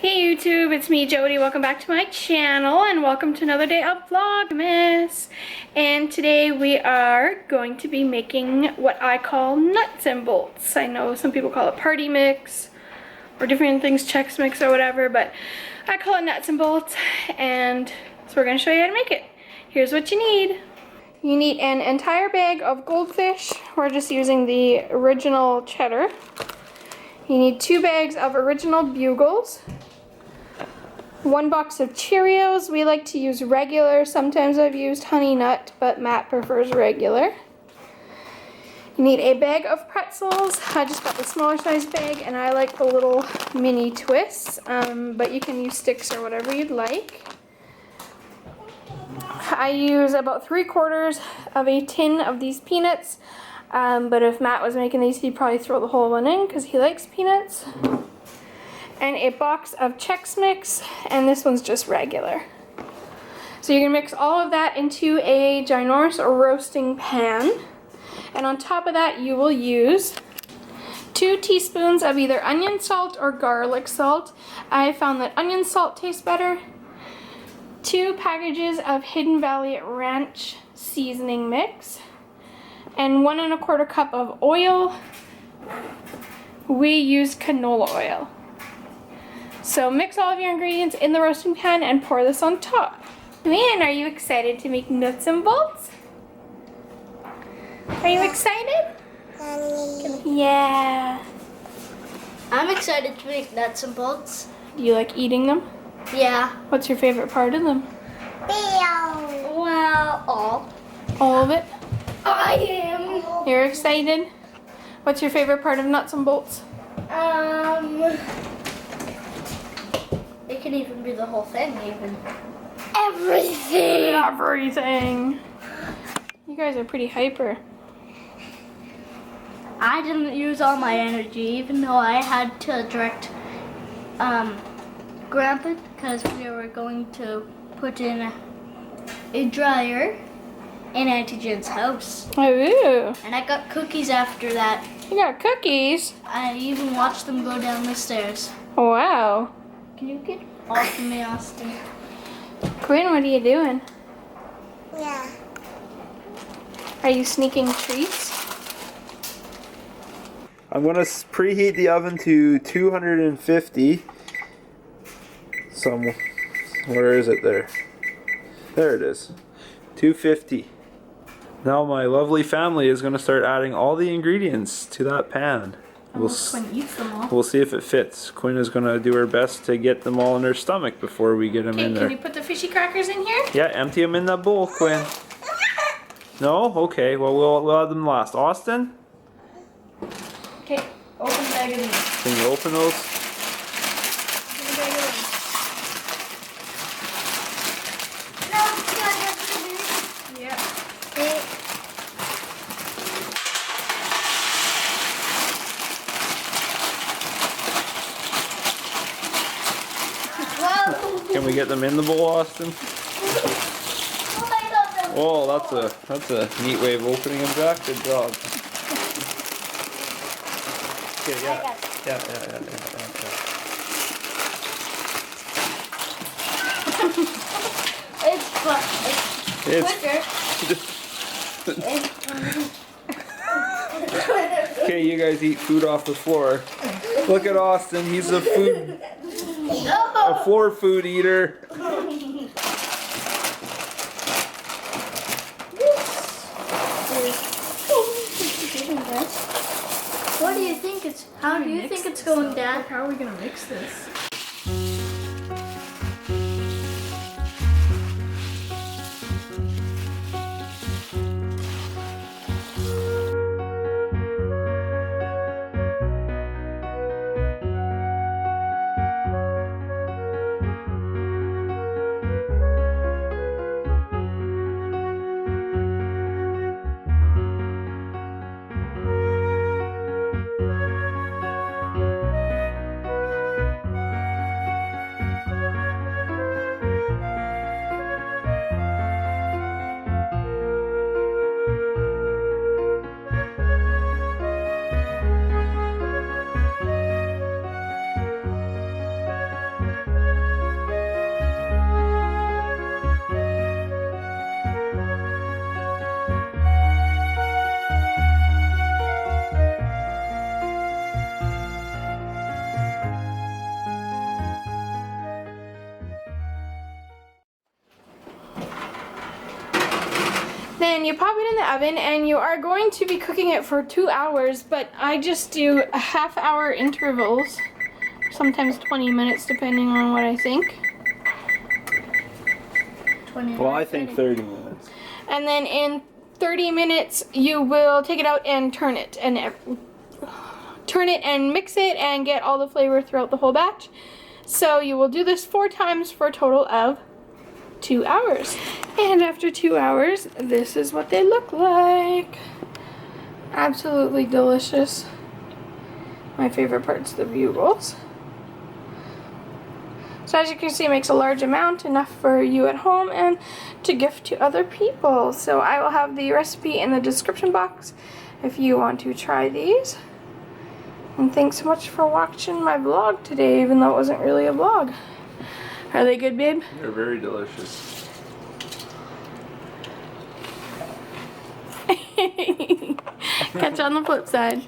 Hey YouTube, it's me Jody. Welcome back to my channel and welcome to another day of Vlogmas. And today we are going to be making what I call nuts and bolts. I know some people call it party mix or different things, chex mix or whatever, but I call it nuts and bolts, and so we're going to show you how to make it. Here's what you need. You need an entire bag of goldfish. We're just using the original cheddar. You need 2 bags of original bugles. 1 box of Cheerios. We like to use regular. Sometimes I've used honey nut, but Matt prefers regular. You need a bag of pretzels. I just got the smaller size bag and I like the little mini twists, but you can use sticks or whatever you'd like. I use about 3/4 of a tin of these peanuts, but if Matt was making these, he'd probably throw the whole one in because he likes peanuts. And a box of chex mix, and this one's just regular. So you're gonna mix all of that into a ginormous roasting pan, and on top of that you will use 2 teaspoons of either onion salt or garlic salt. I found that onion salt tastes better. 2 packages of Hidden Valley Ranch seasoning mix, and 1 1/4 cup of oil. We use canola oil. So mix all of your ingredients in the roasting pan and pour this on top. Man, are you excited to make nuts and bolts? Are you excited? Yeah. I'm excited to make nuts and bolts. Do you like eating them? Yeah. What's your favorite part of them? Well, all. All of it? I am. You're excited? What's your favorite part of nuts and bolts? It could even be the whole thing, even. Everything. Everything. You guys are pretty hyper. I didn't use all my energy, even though I had to direct Grandpa, because we were going to put in a dryer in Auntie Jen's house. Oh, And I got cookies after that. you got cookies? I even watched them go down the stairs. Wow. Can you get off of me, Austin? Quinn, what are you doing? Yeah. Are you sneaking treats? I'm going to preheat the oven to 250. Where is it there? There it is. 250. Now my lovely family is going to start adding all the ingredients to that pan. Quinn eats them all. We'll see if it fits. Quinn is going to do her best to get them all in her stomach before we get them in there. Can you put the fishy crackers in here? Yeah, empty them in that bowl, Quinn. No? Okay, well, we'll add them last. Austin? Okay, open the bag of these. Can you open those? Open the bag of these. Yeah. Can we get them in the bowl, Austin? Oh, that's a neat way of opening them, Jack. Good job. Okay, yeah. Yeah. Okay, you guys eat food off the floor. Look at Austin. He's a floor food eater. What do you think it's? How do you think it's going, Dad? How are we gonna mix this? Then you pop it in the oven, and you are going to be cooking it for 2 hours, but I just do a half-hour intervals, sometimes 20 minutes depending on what I think. 20 Well, I think 30 minutes. And then in 30 minutes you will take it out and turn it and mix it and get all the flavor throughout the whole batch. So you will do this 4 times for a total of 2 hours. And after 2 hours, this is what they look like. Absolutely delicious. My favorite part's the bugles. So as you can see, it makes a large amount, enough for you at home and to gift to other people. So I will have the recipe in the description box if you want to try these. And thanks so much for watching my vlog today, even though it wasn't really a vlog. Are they good, babe? They're very delicious. Catch you on the flip side.